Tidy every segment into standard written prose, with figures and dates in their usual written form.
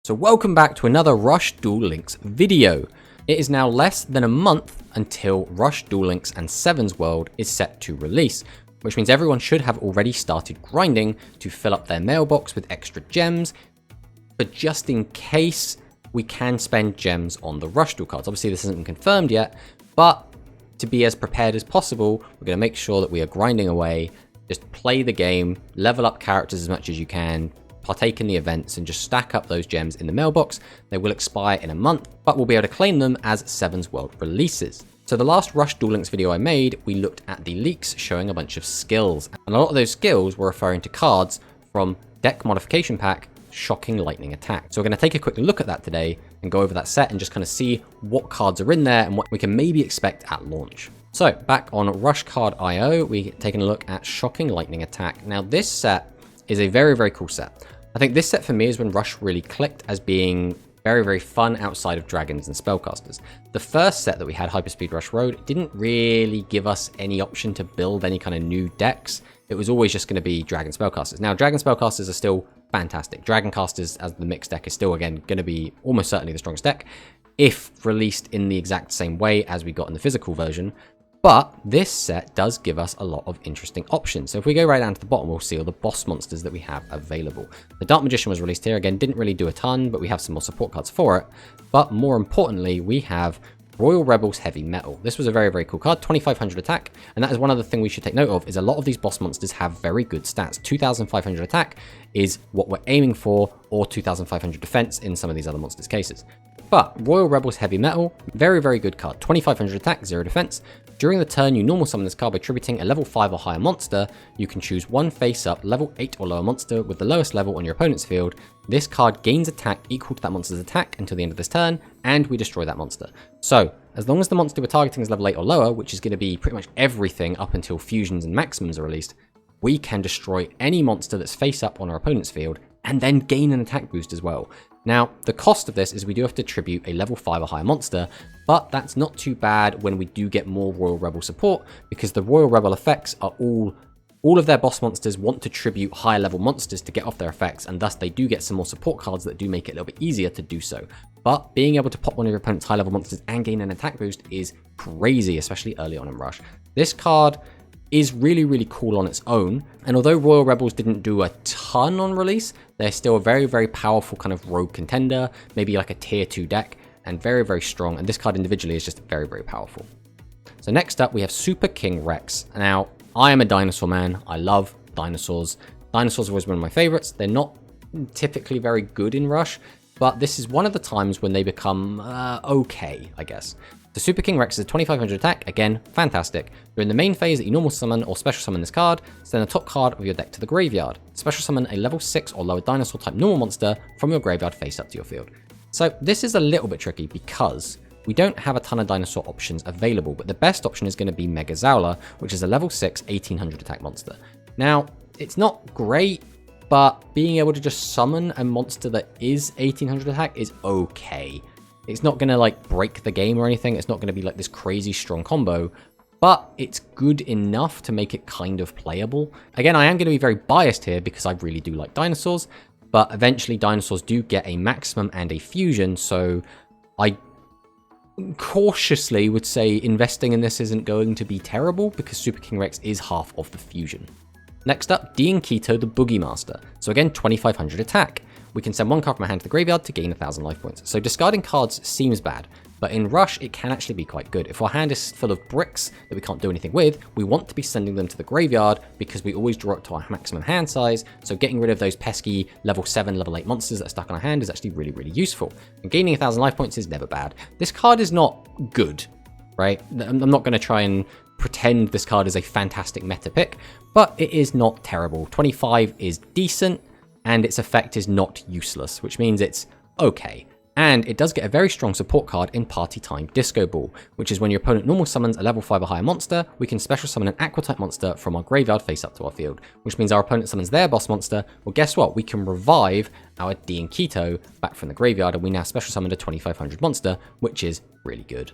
So welcome back to another Rush Duel Links video. It is now less than a month until Rush Duel Links and Seven's World is set to release, which means everyone should have already started grinding to fill up their mailbox with extra gems. But just in case, we can spend gems on the Rush Duel cards. Obviously this isn't confirmed yet, but to be as prepared as possible, we're going to make sure that we are grinding away, just play the game, level up characters as much as you can, partake in the events, and just stack up those gems in the mailbox. They will expire in a month, but we'll be able to claim them as Seven's World releases. So the last Rush Duel Links video I made, we looked at the leaks showing a bunch of skills, and a lot of those skills were referring to cards from Deck Modification Pack Shocking Lightning Attack. So we're going to take a quick look at that today and go over that set and just kind of see what cards are in there and what we can maybe expect at launch. So back on Rush Card IO, we're taking a look at Shocking Lightning Attack. Now this set is a very, very cool set. I think this set for me is when Rush really clicked as being very, very fun outside of dragons and spellcasters. The first set that we had, Hyperspeed Rush Road, didn't really give us any option to build any kind of new decks. It was always just going to be dragon spellcasters. Now dragon spellcasters are still fantastic. Dragon casters as the mixed deck is still, again, going to be almost certainly the strongest deck if released in the exact same way as we got in the physical version. But this set does give us a lot of interesting options. So if we go right down to the bottom, we'll see all the boss monsters that we have available. The Dark Magician was released here. Again, didn't really do a ton, but we have some more support cards for it. But more importantly, we have Royal Rebels Heavy Metal. This was a very, very cool card, 2500 attack, and that is one other thing we should take note of, is a lot of these boss monsters have very good stats. 2500 attack is what we're aiming for, or 2500 defense in some of these other monsters' cases. But Royal Rebels Heavy Metal, very, very good card. 2500 attack, 0 defense. During the turn, you normal summon this card by tributing a level 5 or higher monster. You can choose one face-up, level 8 or lower monster with the lowest level on your opponent's field. This card gains attack equal to that monster's attack until the end of this turn, and we destroy that monster. So, as long as the monster we're targeting is level 8 or lower, which is going to be pretty much everything up until fusions and maximums are released, we can destroy any monster that's face-up on our opponent's field, and then gain an attack boost as well. Now, the cost of this is we do have to tribute a level 5 or higher monster, but that's not too bad when we do get more Royal Rebel support, because the Royal Rebel effects are all of their boss monsters want to tribute higher level monsters to get off their effects, and thus they do get some more support cards that do make it a little bit easier to do so. But being able to pop one of your opponent's high level monsters and gain an attack boost is crazy, especially early on in Rush. This card is really, really cool on its own, and although Royal Rebels didn't do a ton on release, they're still a very, very powerful kind of rogue contender, maybe like a tier 2 deck, and very, very strong, and this card individually is just very, very powerful. So next up we have Super King Rex. Now, I am a dinosaur man, I love dinosaurs. Dinosaurs are always one of my favorites. They're not typically very good in Rush, but this is one of the times when they become okay, I guess. The Super King Rex is a 2500 attack, again, fantastic. During the main phase that you normal summon or special summon this card, send the top card of your deck to the graveyard. Special summon a level 6 or lower dinosaur type normal monster from your graveyard face up to your field. So this is a little bit tricky because we don't have a ton of dinosaur options available, but the best option is going to be Mega Zowler, which is a level 6 1800 attack monster. Now, it's not great, but being able to just summon a monster that is 1800 attack is okay. It's not going to like break the game or anything. It's not going to be like this crazy strong combo, but it's good enough to make it kind of playable. Again, I am going to be very biased here because I really do like dinosaurs, but eventually dinosaurs do get a maximum and a fusion, so I cautiously would say investing in this isn't going to be terrible because Super King Rex is half of the fusion. Next up, Dian Kito, the Boogie Master. So again, 2500 attack. We can send one card from our hand to the graveyard to gain 1000 life points. So discarding cards seems bad, but in Rush, it can actually be quite good. If our hand is full of bricks that we can't do anything with, we want to be sending them to the graveyard because we always draw up to our maximum hand size. So getting rid of those pesky level 7, level 8 monsters that are stuck on our hand is actually really, really useful. And gaining 1000 life points is never bad. This card is not good, right? I'm not going to try and pretend this card is a fantastic meta pick, but it is not terrible. 25 is decent, and its effect is not useless, which means it's okay. And it does get a very strong support card in Party Time Disco Ball, which is when your opponent normal summons a level 5 or higher monster, we can special summon an aqua type monster from our graveyard face up to our field, which means our opponent summons their boss monster. Well, guess what? We can revive our Dian Kito back from the graveyard, and we now special summoned a 2500 monster, which is really good.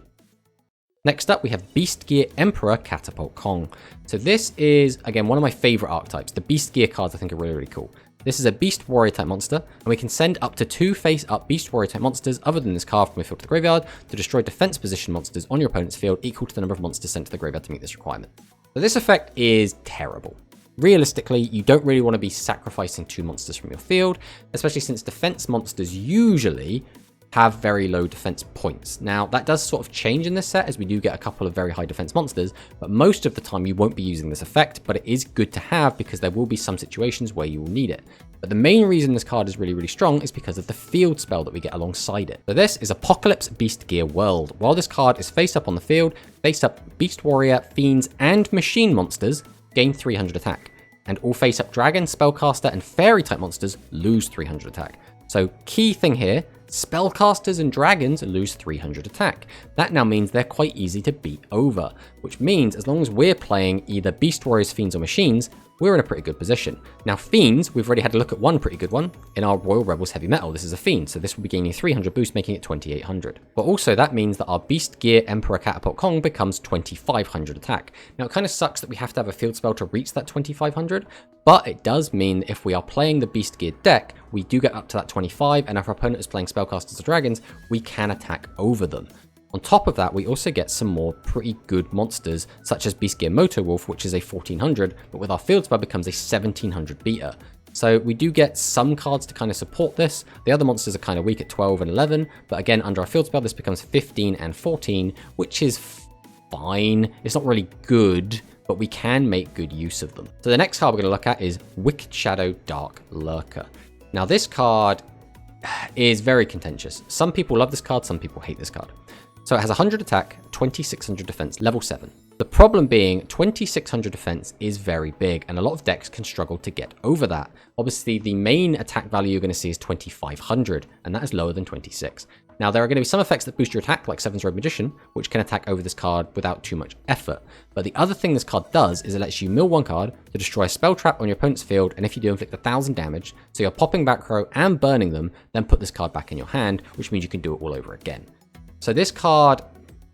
Next up, we have Beast Gear Emperor Catapult Kong. So this is, again, one of my favorite archetypes. The Beast Gear cards I think are really, really cool. This is a Beast Warrior type monster, and we can send up to 2 face-up Beast Warrior type monsters other than this card from your field to the graveyard to destroy defense position monsters on your opponent's field equal to the number of monsters sent to the graveyard to meet this requirement. So this effect is terrible. Realistically, you don't really want to be sacrificing 2 monsters from your field, especially since defense monsters usually have very low defense points. Now, that does sort of change in this set as we do get a couple of very high defense monsters, but most of the time you won't be using this effect, but it is good to have because there will be some situations where you will need it. But the main reason this card is really, really strong is because of the field spell that we get alongside it. So this is Apocalypse Beast Gear World. While this card is face up on the field, face up Beast Warrior, Fiends, and Machine monsters gain 300 attack. And all face up Dragon, Spellcaster, and Fairy type monsters lose 300 attack. So key thing here, Spellcasters and Dragons lose 300 attack. That now means they're quite easy to beat over, which means as long as we're playing either Beast Warriors, Fiends, or Machines, we're in a pretty good position. Now Fiends, we've already had a look at one pretty good one in our Royal Rebels Heavy Metal. This is a Fiend, so this will be gaining 300 boost, making it 2800. But also that means that our Beast Gear Emperor Catapult Kong becomes 2500 attack. Now it kind of sucks that we have to have a field spell to reach that 2500, but it does mean if we are playing the Beast Gear deck, we do get up to that 25, and if our opponent is playing Spellcasters or Dragons, we can attack over them. On top of that, we also get some more pretty good monsters, such as Beast Gear Moto Wolf, which is a 1400, but with our field spell becomes a 1700 beater. So we do get some cards to kind of support this. The other monsters are kind of weak at 12 and 11, but again, under our field spell, this becomes 15 and 14, which is fine. It's not really good, but we can make good use of them. So the next card we're going to look at is Wicked Shadow Dark Lurker. Now this card is very contentious. Some people love this card, some people hate this card. So it has 100 attack, 2600 defense, level 7. The problem being 2600 defense is very big, and a lot of decks can struggle to get over that. Obviously, the main attack value you're going to see is 2500, and that is lower than 26. Now, there are going to be some effects that boost your attack, like Seven's Road Magician, which can attack over this card without too much effort. But the other thing this card does is it lets you mill 1 card to destroy a spell trap on your opponent's field, and if you do, inflict 1000 damage. So you're popping back row and burning them, then put this card back in your hand, which means you can do it all over again. So this card,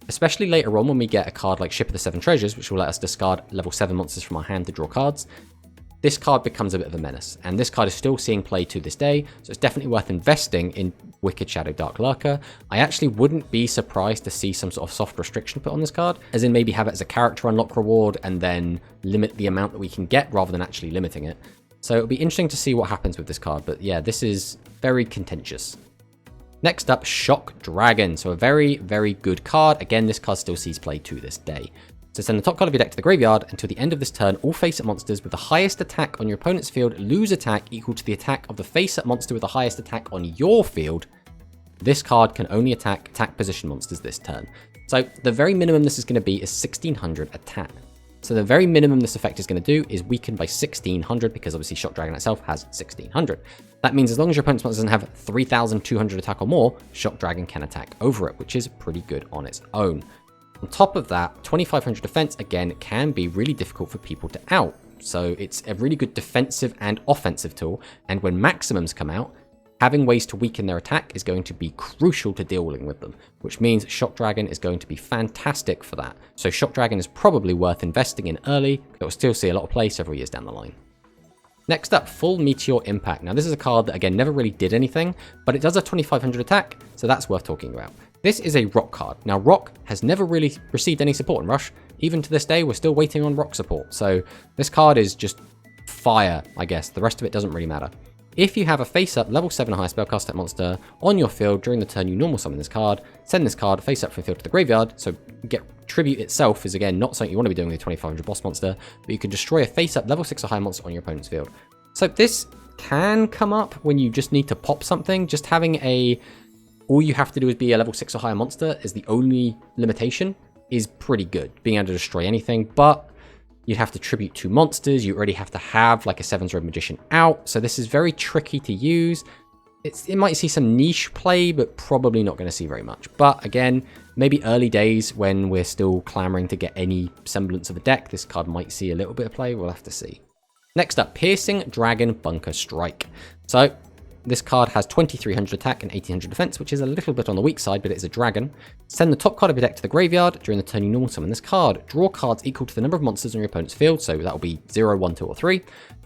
especially later on when we get a card like Ship of the Seven Treasures, which will let us discard level 7 monsters from our hand to draw cards, this card becomes a bit of a menace. And this card is still seeing play to this day, so it's definitely worth investing in Wicked Shadow Dark Lurker. I actually wouldn't be surprised to see some sort of soft restriction put on this card, as in maybe have it as a character unlock reward and then limit the amount that we can get rather than actually limiting it. So it'll be interesting to see what happens with this card, but yeah, this is very contentious. Next up, Shock Dragon. So a very, very good card. Again, this card still sees play to this day. So send the top card of your deck to the graveyard. Until the end of this turn, all face-up monsters with the highest attack on your opponent's field lose attack equal to the attack of the face-up monster with the highest attack on your field. This card can only attack position monsters this turn. So the very minimum this is going to be is 1600 attack. So the very minimum this effect is going to do is weaken by 1600, because obviously Shock Dragon itself has 1600. That means as long as your opponent's monster doesn't have 3200 attack or more, Shock Dragon can attack over it, which is pretty good on its own. On top of that, 2500 defense, again, can be really difficult for people to out. So it's a really good defensive and offensive tool, and when maximums come out, having ways to weaken their attack is going to be crucial to dealing with them, which means Shock Dragon is going to be fantastic for that. So Shock Dragon is probably worth investing in early, because it will still see a lot of play several years down the line. Next up, Full Meteor Impact. Now this is a card that again never really did anything, but it does have 2500 attack, so that's worth talking about. This is a Rock card. Now Rock has never really received any support in Rush. Even to this day, we're still waiting on Rock support. So this card is just fire, I guess. The rest of it doesn't really matter. If you have a face-up level 7 or higher spellcaster monster on your field during the turn you normal summon this card, send this card face-up from the field to the graveyard. So get Tribute itself is again not something you want to be doing with a 2500 boss monster, but you can destroy a face-up level 6 or higher monster on your opponent's field. So this can come up when you just need to pop something. Just having all you have to do is be a level 6 or higher monster is the only limitation is pretty good. Being able to destroy anything, but you'd have to tribute 2 monsters. You already have to have like a Seven's Road Magician out. So this is very tricky to use. It might see some niche play, but probably not going to see very much. But again, maybe early days when we're still clamoring to get any semblance of a deck, this card might see a little bit of play. We'll have to see. Next up, Piercing Dragon Bunker Strike. So this card has 2300 attack and 1800 defense, which is a little bit on the weak side, but it is a dragon. Send the top card of your deck to the graveyard. During the turn you normal summon this card. Draw cards equal to the number of monsters on your opponent's field, so that will be 0, 1, 2, or 3.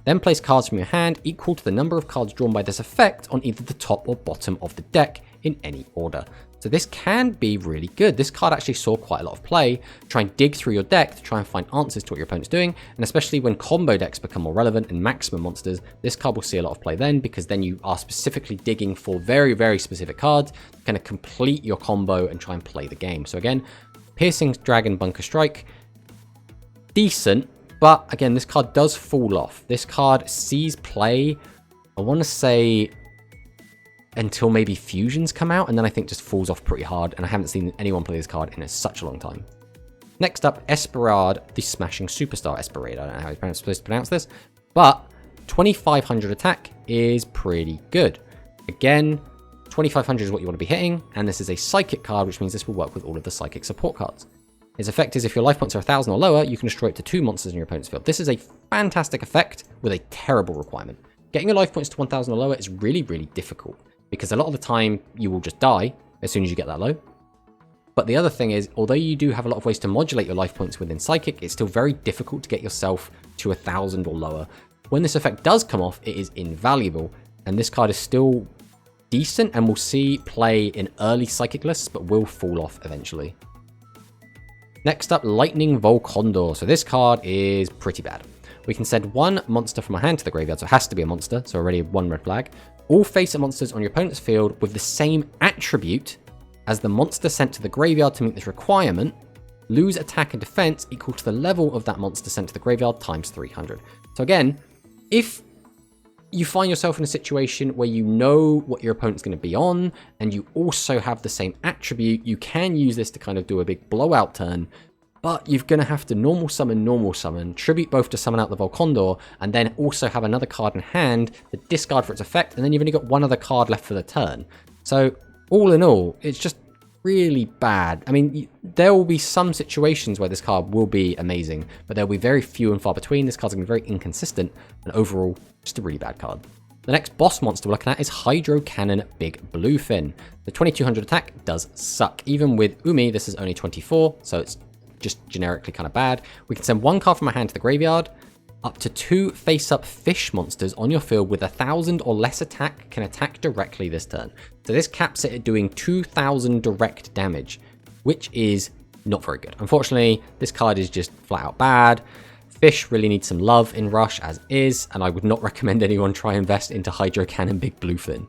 Then place cards from your hand equal to the number of cards drawn by this effect on either the top or bottom of the deck in any order. So this can be really good. This card actually saw quite a lot of play. Try and dig through your deck to try and find answers to what your opponent's doing. And especially when combo decks become more relevant and maximum monsters, this card will see a lot of play then, because then you are specifically digging for very, very specific cards to kind of complete your combo and try and play the game. So again, Piercing Dragon Bunker Strike, decent, but again, this card does fall off. This card sees play, I want to say, until maybe fusions come out, and then I think just falls off pretty hard, and I haven't seen anyone play this card in such a long time. Next up, Espad, the Smashing Superstar. Espad, I don't know how you're supposed to pronounce this, but 2500 attack is pretty good. Again, 2500 is what you want to be hitting, and this is a Psychic card, which means this will work with all of the Psychic support cards. Its effect is if your life points are 1000 or lower, you can destroy up to 2 monsters in your opponent's field. This is a fantastic effect with a terrible requirement. Getting your life points to 1000 or lower is really, really difficult, because a lot of the time you will just die as soon as you get that low. But the other thing is, although you do have a lot of ways to modulate your life points within Psychic, it's still very difficult to get yourself to 1000 or lower. When this effect does come off, it is invaluable, and this card is still decent and will see play in early Psychic lists, but will fall off eventually. Next up, Lightning Condor. So this card is pretty bad. We can send one monster from our hand to the graveyard, so it has to be a monster, so already one red flag. All face-up monsters on your opponent's field with the same attribute as the monster sent to the graveyard to meet this requirement lose attack and defense equal to the level of that monster sent to the graveyard times 300. So again, if you find yourself in a situation where you know what your opponent's going to be on, and you also have the same attribute, you can use this to kind of do a big blowout turn, but you're going to have to normal summon, tribute both to summon out the Condor, and then also have another card in hand to discard for its effect, and then you've only got one other card left for the turn. So all in all, it's just really bad. I mean, there will be some situations where this card will be amazing, but there will be very few and far between. This card's going to be very inconsistent, and overall, just a really bad card. The next boss monster we're looking at is Hydro Cannon Big Bluefin. The 2200 attack does suck. Even with Umi, this is only 24, so it's just generically kind of bad. We can send one card from our hand to the graveyard. Up to 2 face-up fish monsters on your field with 1000 or less attack can attack directly this turn. So this caps it at doing 2000 direct damage, which is not very good. Unfortunately, this card is just flat out bad. Fish really needs some love in Rush as is, and I would not recommend anyone try and invest into Hydro Cannon Big Bluefin.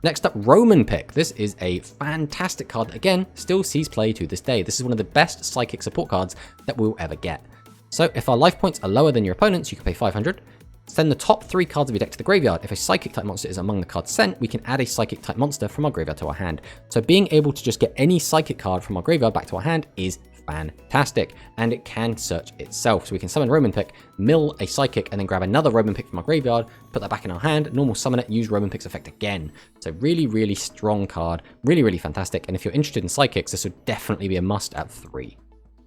Next up, Roman Pick. This is a fantastic card that, again, still sees play to this day. This is one of the best Psychic support cards that we'll ever get. So if our life points are lower than your opponent's, you can pay 500. Send the top 3 cards of your deck to the graveyard. If a Psychic type monster is among the cards sent, we can add a Psychic type monster from our graveyard to our hand. So being able to just get any Psychic card from our graveyard back to our hand is fantastic, and it can search itself. So we can summon Roman Pick, mill a Psychic, and then grab another Roman Pick from our graveyard, put that back in our hand, normal summon it, use Roman Pick's effect again. So really, really strong card, really, really fantastic. And if you're interested in Psychics, this would definitely be a must at 3.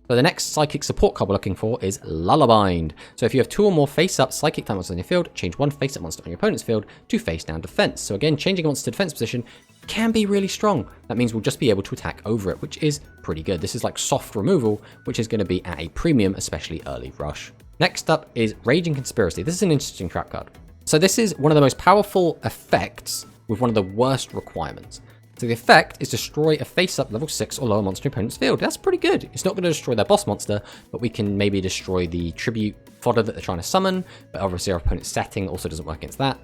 So the next Psychic support card we're looking for is Lullabind. So if you have 2 or more face-up Psychic type monsters on your field, change one face-up monster on your opponent's field to face-down defense. So again, changing a monster to defense position can be really strong. That means we'll just be able to attack over it, which is pretty good. This is like soft removal, which is going to be at a premium, especially early Rush. Next up is Raging Conspiracy. This is an interesting trap card. So this is one of the most powerful effects with one of the worst requirements. So the effect is destroy a face-up level 6 or lower monster in your opponent's field. That's pretty good. It's not going to destroy their boss monster, but we can maybe destroy the tribute fodder that they're trying to summon, but obviously our opponent's setting also doesn't work against that.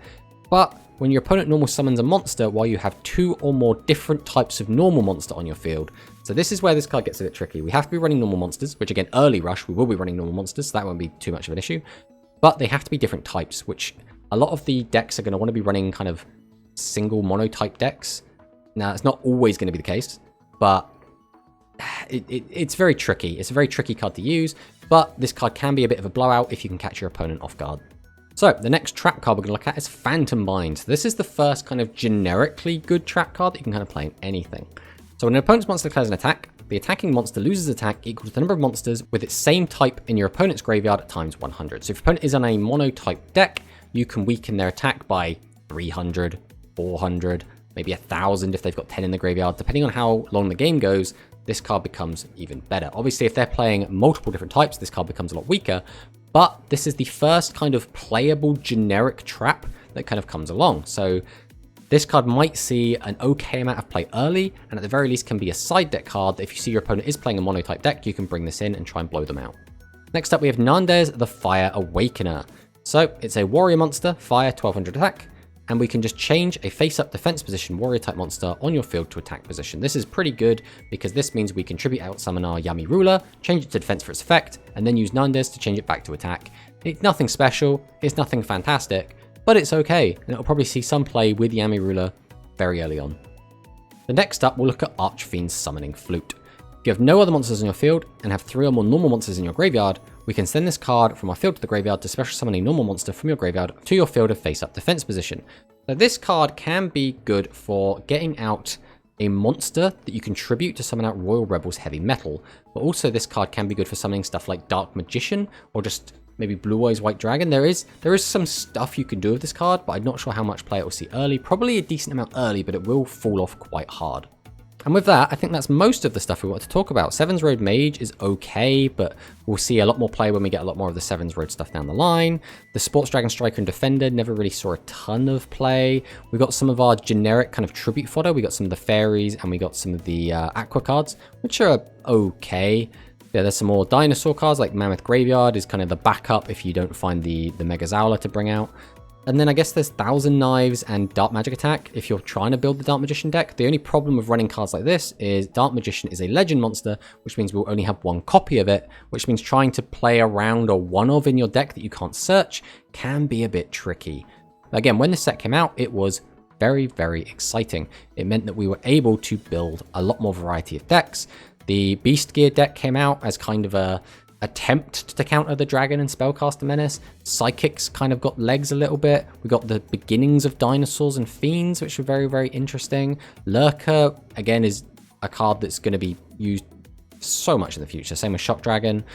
But when your opponent normal summons a monster while you have 2 or more different types of normal monster on your field. So this is where this card gets a bit tricky. We have to be running normal monsters, which again, early Rush, we will be running normal monsters, so that won't be too much of an issue. But they have to be different types, which a lot of the decks are going to want to be running kind of single monotype decks. Now, it's not always going to be the case, but it's very tricky. It's a very tricky card to use, but this card can be a bit of a blowout if you can catch your opponent off guard. So the next trap card we're going to look at is Phantom Bind. So this is the first kind of generically good trap card that you can kind of play in anything. So when an opponent's monster declares an attack, the attacking monster loses attack equal to the number of monsters with its same type in your opponent's graveyard times 100. So if your opponent is on a monotype deck, you can weaken their attack by 300, 400, maybe 1000 if they've got 10 in the graveyard. Depending on how long the game goes, this card becomes even better. Obviously, if they're playing multiple different types, this card becomes a lot weaker. but this is the first kind of playable generic trap that kind of comes along. So this card might see an okay amount of play early, and at the very least can be a side deck card that if you see your opponent is playing a mono-type deck, you can bring this in and try and blow them out. Next up, we have ndez, the Fire Awakener. So it's a warrior monster, fire, 1200 attack, and we can just change a face-up defense position warrior type monster on your field to attack position. This is pretty good because this means we can tribute out summon our Yami Ruler, change it to defense for its effect, and then use ndez to change it back to attack. It's nothing special, it's nothing fantastic, but it's okay, and it'll probably see some play with Yami Ruler very early on. The next up, we'll look at Archfiend's Summoning Flute. If you have no other monsters in your field and have 3 or more normal monsters in your graveyard, we can send this card from our field to the graveyard to special summon a normal monster from your graveyard to your field of face-up defense position. So this card can be good for getting out a monster that you can tribute to summon out Royal Rebels Heavy Metal, but also this card can be good for summoning stuff like Dark Magician or just maybe Blue Eyes White Dragon. There is some stuff you can do with this card, but I'm not sure how much play it will see early. Probably a decent amount early, but it will fall off quite hard. And with that, I think that's most of the stuff we want to talk about. Sevens Road Mage is okay, but we'll see a lot more play when we get a lot more of the Sevens Road stuff down the line. The Sports Dragon Striker and Defender never really saw a ton of play. We got some of our generic kind of tribute fodder. We got some of the fairies and we got some of the aqua cards, which are okay. Yeah, there's some more dinosaur cards like Mammoth Graveyard is kind of the backup if you don't find the Mega Zowler to bring out. And then I guess there's Thousand Knives and Dark Magic Attack if you're trying to build the Dark Magician deck. The only problem with running cards like this is Dark Magician is a legend monster, which means we'll only have 1 copy of it, which means trying to play around a one-of in your deck that you can't search can be a bit tricky. Again, when this set came out, it was very, very exciting. It meant that we were able to build a lot more variety of decks. The Beast Gear deck came out as kind of a attempt to counter the Dragon and Spellcaster Menace. Psychics kind of got legs a little bit. We got the beginnings of Dinosaurs and Fiends, which were very, very interesting. Lurker, again, is a card that's going to be used so much in the future. Same with Shock Dragon.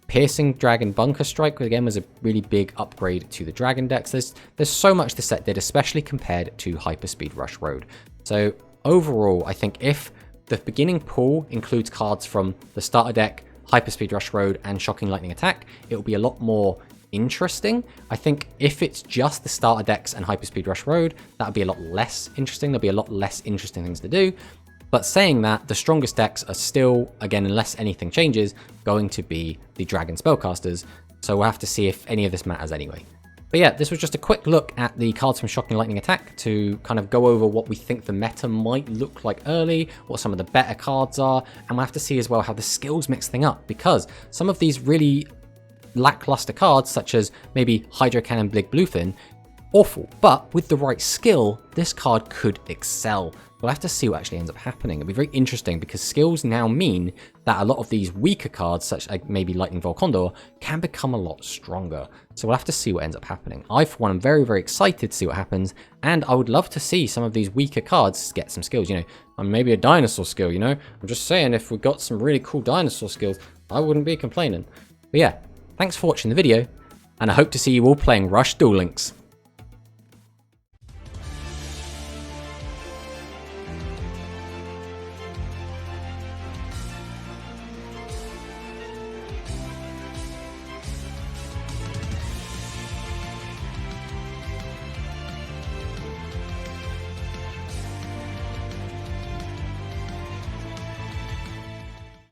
Piercing Dragon Bunker Strike, again, was a really big upgrade to the Dragon decks. There's so much this set did, especially compared to Hyperspeed Rush Road. So overall, I think if the beginning pool includes cards from the starter deck, Hyperspeed Rush Road, and Shocking Lightning Attack, it will be a lot more interesting. I think if it's just the starter decks and Hyperspeed Rush Road, that would be a lot less interesting. There'll be a lot less interesting things to do. But saying that, the strongest decks are still, again, unless anything changes, going to be the Dragon Spellcasters. So we'll have to see if any of this matters anyway. But yeah, this was just a quick look at the cards from Shocking Lightning Attack to kind of go over what we think the meta might look like early, what some of the better cards are, and we'll have to see as well how the skills mix thing up, because some of these really lackluster cards, such as maybe Hydra Cannon Big Bluefin, awful, but with the right skill, this card could excel. We'll have to see what actually ends up happening. It'll be very interesting because skills now mean that a lot of these weaker cards, such as maybe Lightning Bolt Condor, can become a lot stronger. So we'll have to see what ends up happening. I, for one, am very, very excited to see what happens, and I would love to see some of these weaker cards get some skills. You know, maybe a dinosaur skill, you know? I'm just saying, if we got some really cool dinosaur skills, I wouldn't be complaining. But yeah, thanks for watching the video, and I hope to see you all playing Rush Duel Links.